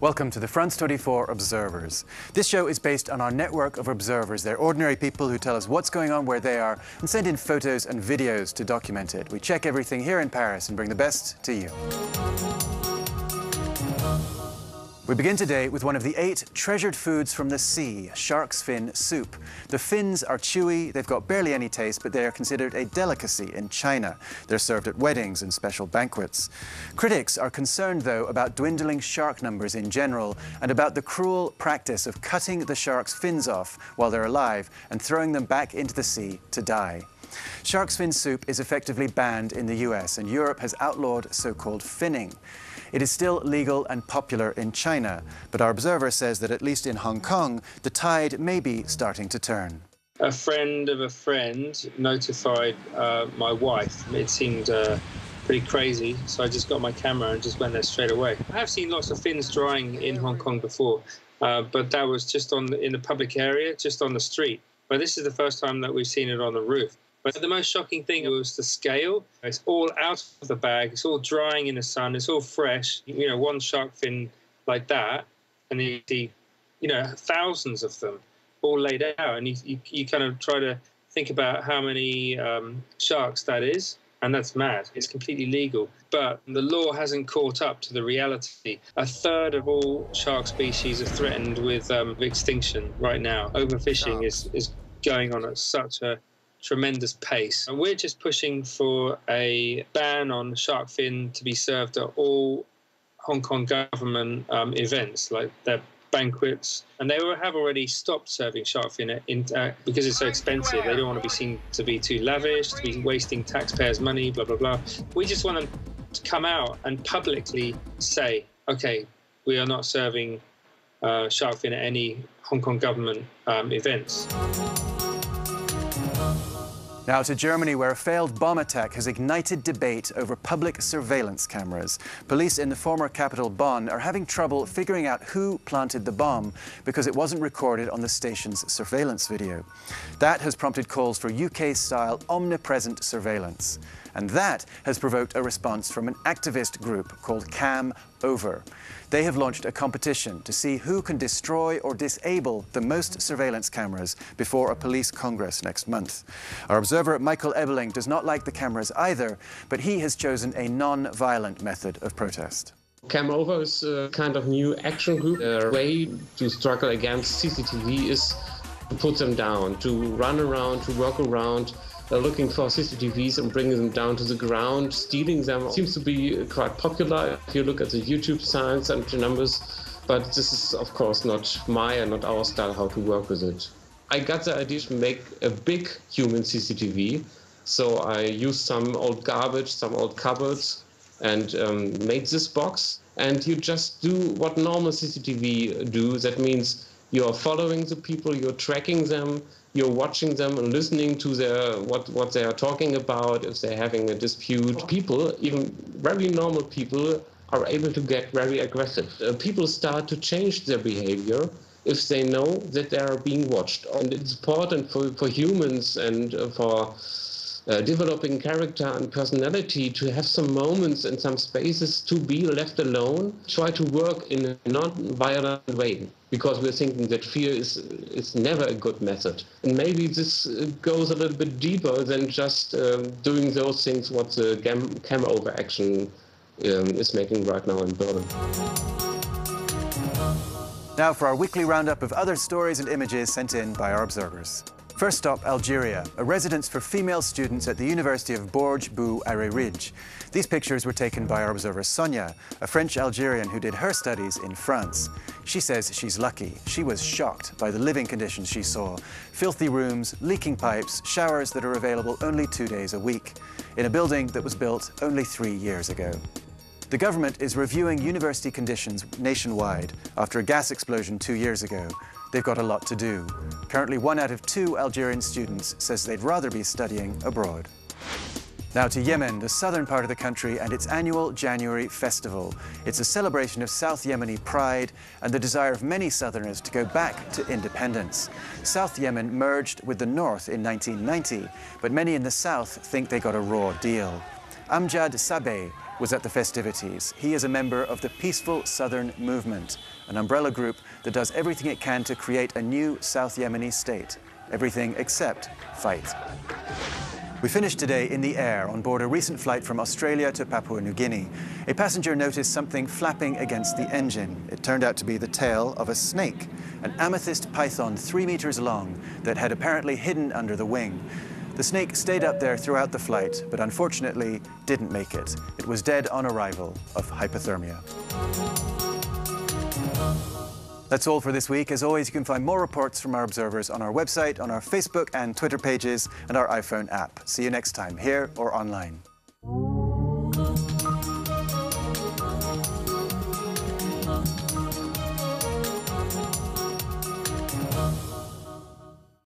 Welcome to the France 24 Observers. This show is based on our network of observers. They're ordinary people who tell us what's going on where they are and send in photos and videos to document it. We check everything here in Paris and bring the best to you. We begin today with one of the 8 treasured foods from the sea, shark's fin soup. The fins are chewy, they've got barely any taste, but they are considered a delicacy in China. They're served at weddings and special banquets. Critics are concerned, though, about dwindling shark numbers in general and about the cruel practice of cutting the shark's fins off while they're alive and throwing them back into the sea to die. Shark's fin soup is effectively banned in the US, and Europe has outlawed so-called finning. It is still legal and popular in China, but our observer says that at least in Hong Kong, the tide may be starting to turn. A friend of a friend notified my wife. It seemed pretty crazy, so I just got my camera and just went there straight away. I have seen lots of fins drying in Hong Kong before, but that was just in the public area, just on the street. But this is the first time that we've seen it on the roof. But the most shocking thing was the scale. It's all out of the bag. It's all drying in the sun. It's all fresh. You know, one shark fin like that, and you see, thousands of them all laid out. And you kind of try to think about how many sharks that is, and that's mad. It's completely legal. But the law hasn't caught up to the reality. A third of all shark species are threatened with extinction right now. Overfishing is going on at such a tremendous pace. And we're just pushing for a ban on shark fin to be served at all Hong Kong government events, like their banquets. And they have already stopped serving shark fin because it's so expensive. They don't want to be seen to be too lavish, to be wasting taxpayers' money, blah, blah, blah. We just want them to come out and publicly say, okay, we are not serving shark fin at any Hong Kong government events. Now to Germany, where a failed bomb attack has ignited debate over public surveillance cameras. Police in the former capital, Bonn, are having trouble figuring out who planted the bomb because it wasn't recorded on the station's surveillance video. That has prompted calls for UK-style omnipresent surveillance. And that has provoked a response from an activist group called Cam Over. They have launched a competition to see who can destroy or disable the most surveillance cameras before a police congress next month. Our observer, Michael Ebeling, does not like the cameras either, but he has chosen a non-violent method of protest. Cam Over is a kind of new action group. Their way to struggle against CCTV is to put them down, to run around, to walk around, looking for CCTVs and bringing them down to the ground, stealing them. Seems to be quite popular if you look at the YouTube signs and the numbers, but this is of course not my and not our style how to work with it. I got the idea to make a big human CCTV, so I used some old garbage, some old cupboards, and made this box. And you just do what normal CCTV do. That means you're following the people, you're tracking them, you're watching them and listening to what they are talking about, if they're having a dispute. People, even very normal people, are able to get very aggressive. People start to change their behavior if they know that they are being watched. And it's important for humans and for developing character and personality to have some moments and some spaces to be left alone, try to work in a non-violent way, because we're thinking that fear is never a good method. And maybe this goes a little bit deeper than just doing those things what the Cam Over action is making right now in Berlin. Now for our weekly roundup of other stories and images sent in by our observers. First stop, Algeria, a residence for female students at the University of Bourges Bou Arreridge. These pictures were taken by our observer Sonia, a French-Algerian who did her studies in France. She says she's lucky. She was shocked by the living conditions she saw. Filthy rooms, leaking pipes, showers that are available only 2 days a week, in a building that was built only 3 years ago. The government is reviewing university conditions nationwide after a gas explosion 2 years ago. They've got a lot to do. Currently, 1 out of 2 Algerian students says they'd rather be studying abroad. Now to Yemen, the southern part of the country, and its annual January festival. It's a celebration of South Yemeni pride and the desire of many southerners to go back to independence. South Yemen merged with the north in 1990, but many in the south think they got a raw deal. Amjad Sabeh was at the festivities. He is a member of the Peaceful Southern Movement, an umbrella group that does everything it can to create a new South Yemeni state. Everything except fight. We finished today in the air on board a recent flight from Australia to Papua New Guinea. A passenger noticed something flapping against the engine. It turned out to be the tail of a snake, an amethyst python 3 meters long that had apparently hidden under the wing. The snake stayed up there throughout the flight, but unfortunately didn't make it. It was dead on arrival of hypothermia. That's all for this week. As always, you can find more reports from our observers on our website, on our Facebook and Twitter pages, and our iPhone app. See you next time, here or online.